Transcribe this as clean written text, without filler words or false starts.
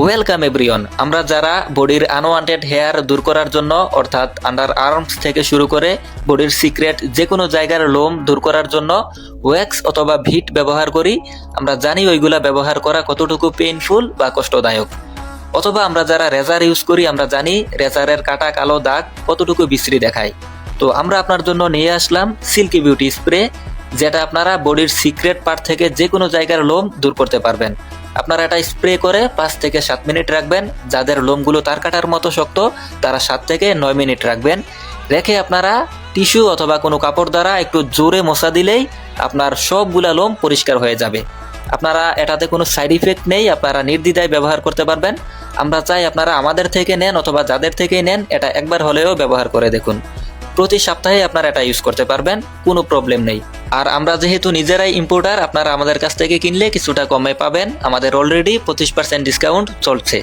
Welcome everyone. আমরা যারা বডির আনওয়ান্টেড হেয়ার দূর করার জন্য অর্থাৎ আন্ডার আর্মস থেকে শুরু করে বডির সিক্রেট যে কোনো জায়গার লোম দূর করার জন্য ওয়্যাক্স অথবা ভিট ব্যবহার করি, আমরা জানি ওইগুলা ব্যবহার করা কতটুকু পেইনফুল বা কষ্টদায়ক। অথবা আমরা যারা রেজার ইউজ করি, আমরা জানি রেজারের কাটা কালো দাগ কতটুকু বিশ্রী দেখায়। তো আমরা আপনার জন্য নিয়ে আসলাম সিল্কি বিউটি স্প্রে, যেটা আপনারা বডির সিক্রেট পার্ট থেকে যে কোনো জায়গার লোম দূর করতে পারবেন। আপনারা এটা স্প্রে করে 5 থেকে 7 মিনিট রাখবেন। যাদের লোমগুলো তার কাটার মতো শক্ত তারা 7 থেকে 9 মিনিট রাখবেন। রেখে আপনারা টিস্যু অথবা কোনো কাপড় দ্বারা একটু জোরে মশা দিলেই আপনার সবগুলা লোম পরিষ্কার হয়ে যাবে। আপনারা এটাতে কোনো সাইড ইফেক্ট নেই, আপনারা নির্দ্বিধায় ব্যবহার করতে পারবেন। আমরা চাই আপনারা আমাদের থেকে নেন অথবা যাদের থেকেই নেন, এটা একবার হলেও ব্যবহার করে দেখুন। প্রতি সপ্তাহে আপনারা এটা ইউজ করতে পারবেন, কোনো প্রবলেম নেই। আর আমরা যেহেতু নিজেরাই ইম্পোর্টার, আপনারা আমাদের কাছ থেকে কিনলে কিছুটা কমে পাবেন। আমাদের অলরেডি 25% ডিসকাউন্ট চলছে।